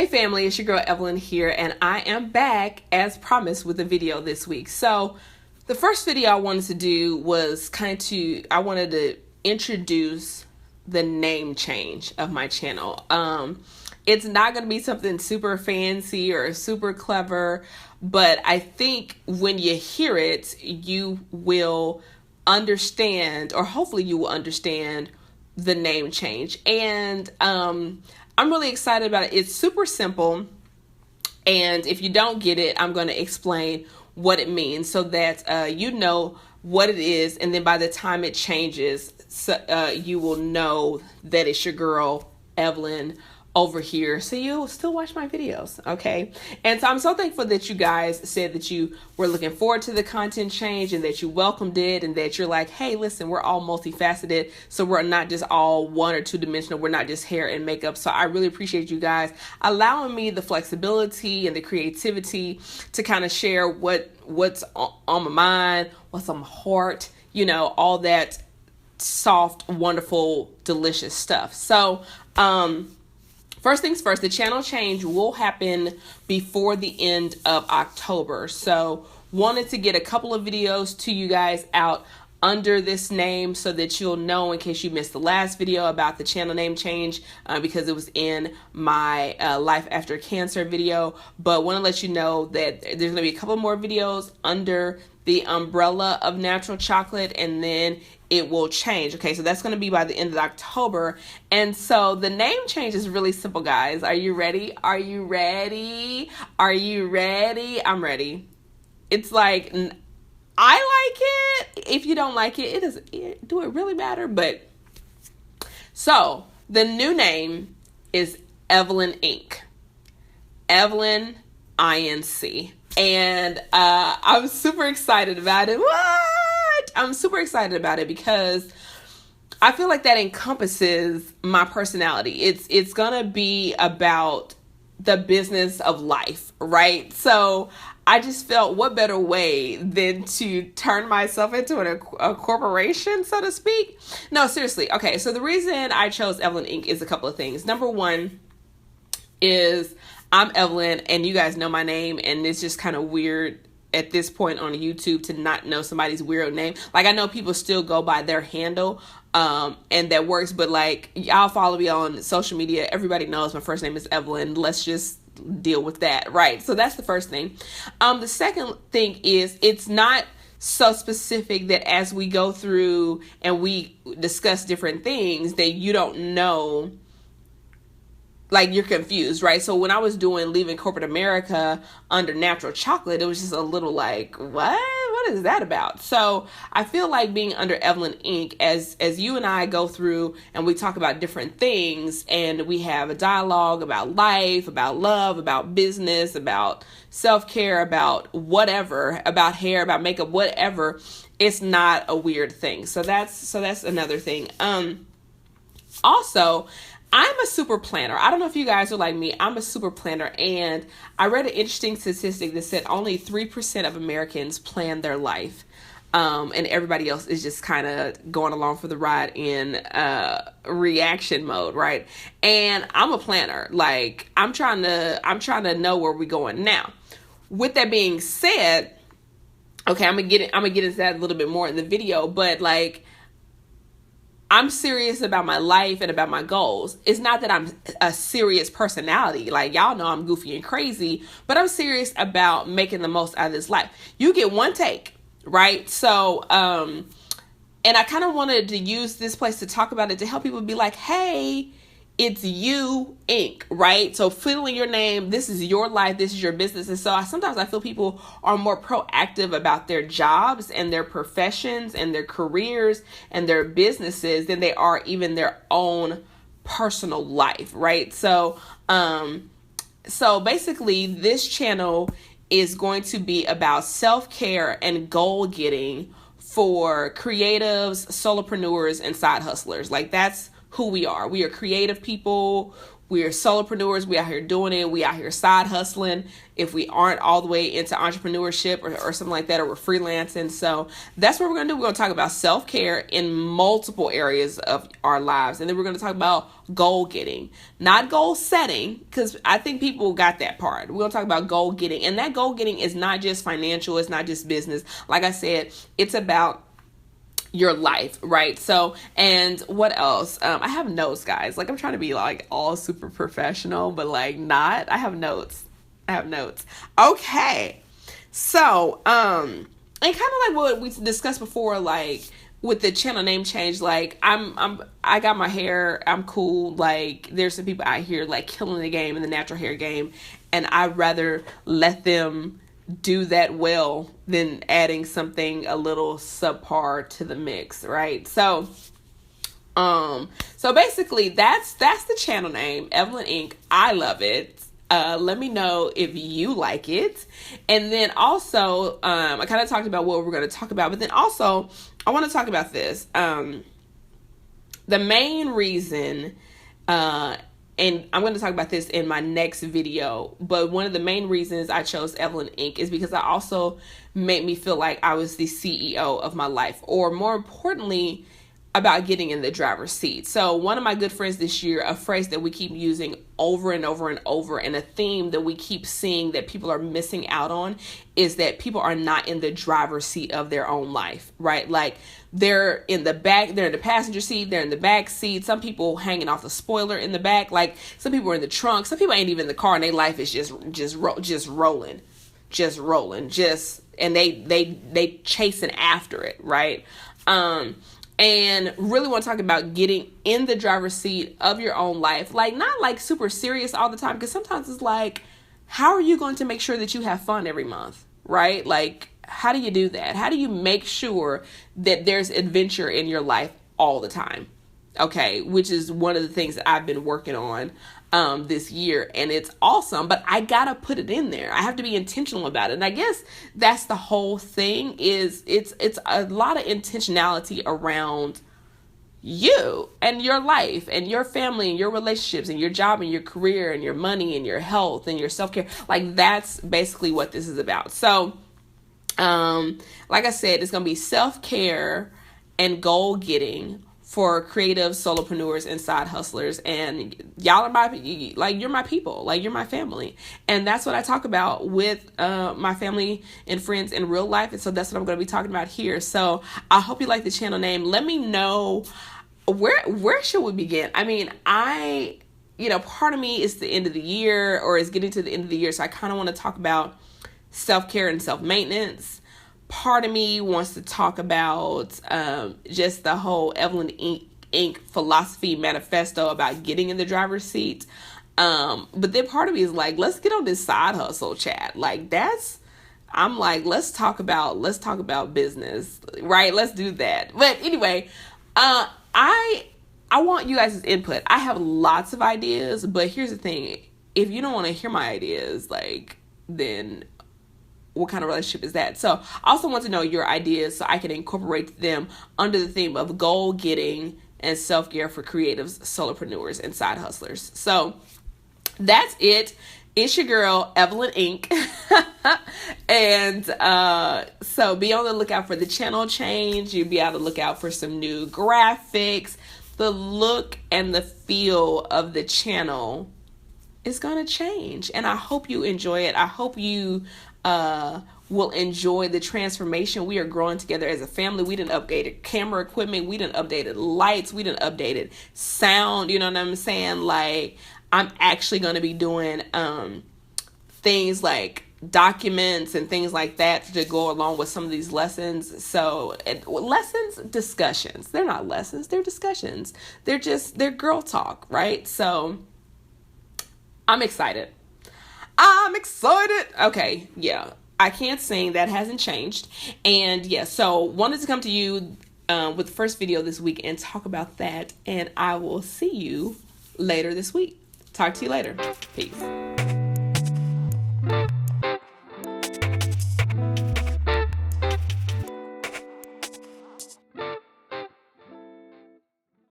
Hey family, it's your girl Evelyn here, and I am back as promised with a video this week. So the first video I wanted to do was I wanted to introduce the name change of my channel. It's not going to be something super fancy or super clever, but I think when you hear it, you will understand, or hopefully you will understand the name change. And I'm really excited about it. It's super simple. And if you don't get it, I'm going to explain what it means so that you know what it is. And then by the time it changes, you will know that it's your girl, Evelyn, over here, so you'll still watch my videos. Okay. And so I'm so thankful that you guys said that you were looking forward to the content change and that you welcomed it, and that you're like, hey, listen, we're all multifaceted, so we're not just all one or two dimensional. We're not just hair and makeup. So I really appreciate you guys allowing me the flexibility and the creativity to kind of share what's on my mind, what's on my heart, all that soft, wonderful, delicious stuff. So first things first, the channel change will happen before the end of October. So wanted to get a couple of videos to you guys out under this name so that you'll know in case you missed the last video about the channel name change, because it was in my life after cancer video. But want to let you know that there's going to be a couple more videos under the umbrella of Natural Chocolate, and then it will change. Okay, so that's going to be by the end of October. And so the name change is really simple, guys. Are you ready? Are you ready? Are you ready? I'm ready. It's like, I like it. If you don't like it, do it really matter? But so the new name is Evelyn Inc. Evelyn Inc. And I'm super excited about it. What? I'm super excited about it because I feel like that encompasses my personality. It's gonna be about the business of life, right? So I just felt, what better way than to turn myself into a corporation, so to speak? No, seriously. Okay, so the reason I chose Evelyn Inc. is a couple of things. Number one is I'm Evelyn, and you guys know my name, and it's just kind of weird at this point on YouTube to not know somebody's weird name. Like, I know people still go by their handle, and that works, but like, y'all follow me on social media. Everybody knows my first name is Evelyn. Let's just deal with that, right? So that's the first thing. The second thing is, it's not so specific that as we go through and we discuss different things that you don't know, like, you're confused, right? So when I was doing Leaving Corporate America under Natural Chocolate, it was just a little like, what is that about? So I feel like being under Evelyn Inc., as you and I go through and we talk about different things, and we have a dialogue about life, about love, about business, about self-care, about whatever, about hair, about makeup, whatever, it's not a weird thing. So that's another thing. Also, I'm a super planner. I don't know if you guys are like me. I'm a super planner. And I read an interesting statistic that said only 3% of Americans plan their life. And everybody else is just kind of going along for the ride in reaction mode, right? And I'm a planner. Like, I'm trying to know where we're going. Now, with that being said, okay, I'm gonna get into that a little bit more in the video, but like, I'm serious about my life and about my goals. It's not that I'm a serious personality. Like, y'all know I'm goofy and crazy, but I'm serious about making the most out of this life. You get one take, right? So, and I kind of wanted to use this place to talk about it, to help people be like, hey, it's you, Inc., right? So fill in your name. This is your life. This is your business. And so sometimes I feel people are more proactive about their jobs and their professions and their careers and their businesses than they are even their own personal life, right? So, basically this channel is going to be about self-care and goal getting for creatives, solopreneurs, and side hustlers. Like, that's who we are. We are creative people. We are solopreneurs. We out here doing it. We out here side hustling. If we aren't all the way into entrepreneurship or something like that, or we're freelancing. So that's what we're going to do. We're going to talk about self-care in multiple areas of our lives. And then we're going to talk about goal getting, not goal setting, because I think people got that part. We're going to talk about goal getting. And that goal getting is not just financial. It's not just business. Like I said, it's about your life, right? So, and what else? I have notes, guys. Like, I'm trying to be like all super professional, but like not. I have notes. Okay. So, and kind of like what we discussed before, like with the channel name change, like I got my hair, I'm cool. Like, there's some people out here like killing the game in the natural hair game, and I'd rather let them do that well than adding something a little subpar to the mix, right? So basically that's the channel name, Evelyn Inc. I love it. Let me know if you like it. And then also, I kind of talked about what we're going to talk about, but then also I want to talk about this. The main reason, and I'm going to talk about this in my next video, but one of the main reasons I chose Evelyn Inc. is because I also made me feel like I was the CEO of my life, or more importantly, about getting in the driver's seat. So one of my good friends this year, a phrase that we keep using over and over and over, and a theme that we keep seeing that people are missing out on, is that people are not in the driver's seat of their own life, right? Like, they're in the back, they're in the passenger seat, they're in the back seat. Some people hanging off the spoiler in the back. Like, some people are in the trunk. Some people ain't even in the car, and their life is just rolling, and they chasing after it, right? And really want to talk about getting in the driver's seat of your own life. Like, not like super serious all the time, because sometimes it's like, how are you going to make sure that you have fun every month, right? Like, how do you do that? How do you make sure that there's adventure in your life all the time? Okay, which is one of the things that I've been working on this year, and it's awesome, but I gotta put it in there. I have to be intentional about it. And I guess that's the whole thing, is it's a lot of intentionality around you and your life and your family and your relationships and your job and your career and your money and your health and your self-care. Like, that's basically what this is about. So like I said, it's gonna be self-care and goal getting for creative solopreneurs and side hustlers. And y'all are you're my people, like, you're my family. And that's what I talk about with my family and friends in real life. And so that's what I'm going to be talking about here. So I hope you like the channel name. Let me know where should we begin? I mean, part of me is the end of the year, or is getting to the end of the year. So I kind of want to talk about self-care and self-maintenance. Part of me wants to talk about just the whole Evelyn Inc. philosophy manifesto about getting in the driver's seat. But then part of me is like, let's get on this side hustle chat. Like, I'm like, let's talk about business, right? Let's do that. But anyway, I want you guys' input. I have lots of ideas, but here's the thing. If you don't want to hear my ideas, like, then what kind of relationship is that? So I also want to know your ideas so I can incorporate them under the theme of goal getting and self-care for creatives, solopreneurs, and side hustlers. So that's it. It's your girl, Evelyn Inc. And so be on the lookout for the channel change. You'll be on the lookout for some new graphics. The look and the feel of the channel is going to change. And I hope you enjoy it. I hope you will enjoy the transformation. We are growing together as a family. We done updated camera equipment. We done updated lights. We done updated sound. You know what I'm saying? Like, I'm actually going to be doing things like documents and things like that to go along with some of these lessons. So discussions. They're not lessons. They're discussions. They're girl talk, right? So I'm excited. Okay, yeah. I can't sing. That hasn't changed. And yeah, so wanted to come to you with the first video this week and talk about that. And I will see you later this week. Talk to you later. Peace.